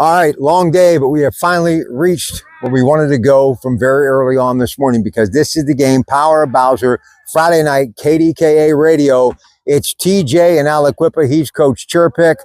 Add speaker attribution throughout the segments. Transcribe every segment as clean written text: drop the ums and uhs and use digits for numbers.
Speaker 1: All right, long day, but we have finally reached where we wanted to go from very early on this morning, because this is the game, Power of Bowser, Friday night, KDKA Radio. It's TJ and Aliquippa. He's Coach Chirpick.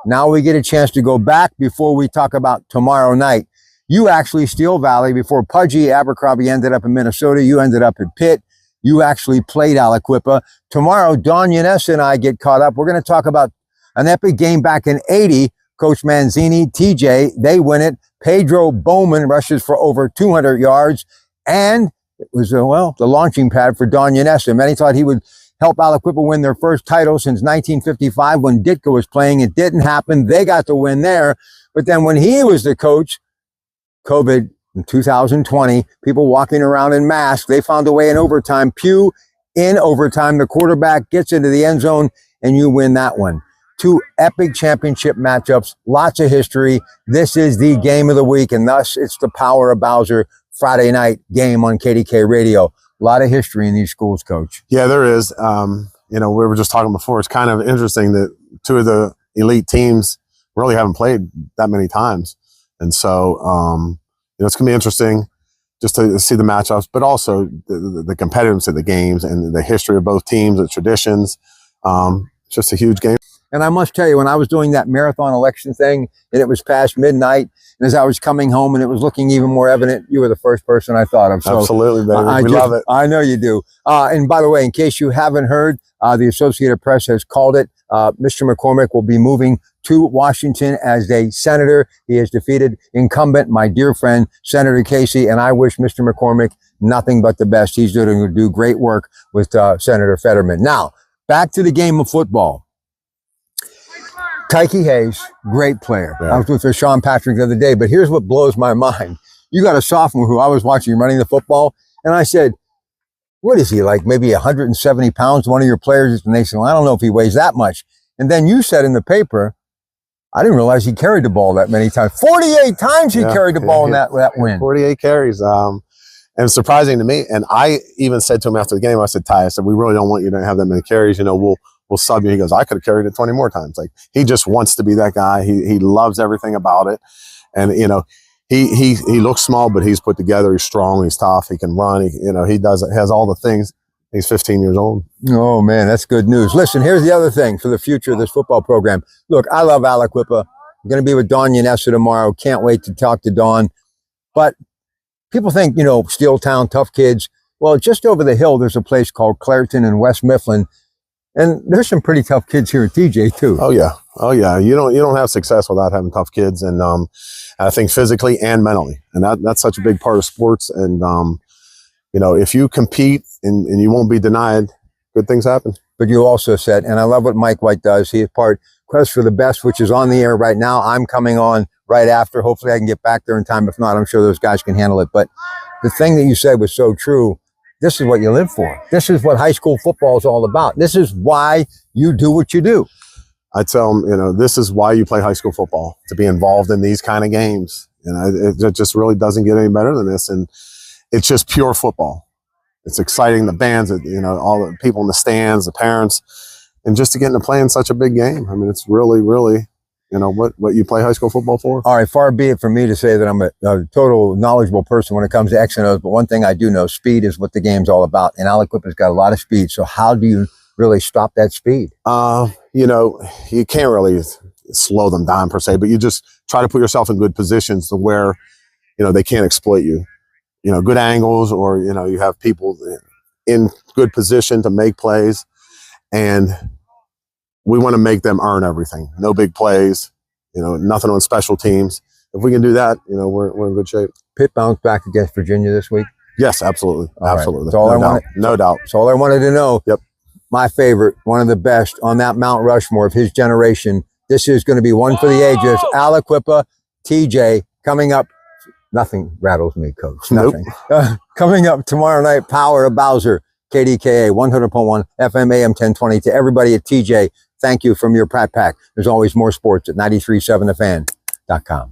Speaker 1: Now we get a chance to go back before we talk about tomorrow night. You actually, Steel Valley, before Pudgy Abercrombie ended up in Minnesota, you ended up at Pitt. You actually played Aliquippa. Tomorrow, Don Yanessa and I get caught up. We're going to talk about an epic game back in '80. Coach Manzini, TJ, they win it. Pedro Bowman rushes for over 200 yards. And it was, the launching pad for Don Yanessa. Many thought he would help Aliquippa win their first title since 1955 when Ditka was playing. It didn't happen. They got the win there. But then when he was the coach, COVID in 2020, people walking around in masks, they found a way in overtime. Pugh in overtime. The quarterback gets into the end zone, and you win that one. Two epic championship matchups, lots of history. This is the game of the week, and thus it's the Power of Bowser Friday night game on KDK Radio. A lot of history in these schools, Coach.
Speaker 2: Yeah, there is. We were just talking before. It's kind of interesting that two of the elite teams really haven't played that many times. And so, it's going to be interesting just to see the matchups, but also the competitiveness of the games and the history of both teams, the traditions. It's just a huge game.
Speaker 1: And I must tell you, when I was doing that marathon election thing and it was past midnight, and as I was coming home and it was looking even more evident, you were the first person I thought of. So
Speaker 2: absolutely, baby. We love it.
Speaker 1: I know you do. And by the way, in case you haven't heard, the Associated Press has called it. Mr. McCormick will be moving to Washington as a senator. He has defeated incumbent, my dear friend, Senator Casey, and I wish Mr. McCormick nothing but the best. He's going to do great work with Senator Fetterman. Now, back to the game of football. Tyke Hayes, great player. Yeah. I was with Sean Patrick the other day, but here's what blows my mind. You got a sophomore who I was watching running the football, and I said, what is he, like maybe 170 pounds, one of your players? And they said, well, I don't know if he weighs that much. And then you said in the paper, I didn't realize he carried the ball that many times. 48 times he carried the ball in that win.
Speaker 2: 48 carries. And it's surprising to me. And I even said to him after the game, I said, Ty, I said, we really don't want you to have that many carries. We'll sub you. He goes, I could have carried it 20 more times. Like, he just wants to be that guy. He loves everything about it. And, he looks small, but he's put together. He's strong. He's tough. He can run. He has all the things. He's 15 years old.
Speaker 1: Oh, man, that's good news. Listen, here's the other thing for the future of this football program. Look, I love Aliquippa. I'm going to be with Don Yanessa tomorrow. Can't wait to talk to Don. But people think, Steel Town, tough kids. Well, just over the hill, there's a place called Clairton in West Mifflin. And there's some pretty tough kids here at TJ too.
Speaker 2: Oh yeah. You don't have success without having tough kids, and I think physically and mentally, and that's such a big part of sports. And if you compete and you won't be denied, good things happen.
Speaker 1: But you also said, and I love what Mike White does. He is part Quest for the Best, which is on the air right now. I'm coming on right after. Hopefully I can get back there in time. If not, I'm sure those guys can handle it. But the thing that you said was so true. This is what you live for. This is what high school football is all about. This is why you do what you do.
Speaker 2: I tell them, this is why you play high school football, to be involved in these kind of games. It just really doesn't get any better than this. And it's just pure football. It's exciting. The bands, all the people in the stands, the parents, and just to get into playing such a big game. I mean, it's really, really, what you play high school football for.
Speaker 1: All right, far be it from me to say that I'm a total knowledgeable person when it comes to X and O's, but one thing I do know, speed is what the game's all about, and Aliquippa's got a lot of speed. So how do you really stop that speed?
Speaker 2: You can't really slow them down per se, but you just try to put yourself in good positions to where, they can't exploit you. Good angles, or, you have people in good position to make plays, and we want to make them earn everything. No big plays, nothing on special teams. If we can do that, we're in good shape.
Speaker 1: Pitt bounced back against Virginia this week?
Speaker 2: Yes, absolutely. Absolutely.
Speaker 1: That's all I wanted.
Speaker 2: No doubt.
Speaker 1: That's all I wanted to know.
Speaker 2: Yep.
Speaker 1: My favorite, one of the best on that Mount Rushmore of his generation. This is going to be one for the ages. Aliquippa, TJ, coming up. Nothing rattles me, Coach. Nothing. Nope. Coming up tomorrow night, Power of Bowser, KDKA, 100.1 FM AM 1020. To everybody at TJ, thank you from your Pratt Pack. There's always more sports at 93.7thefan.com.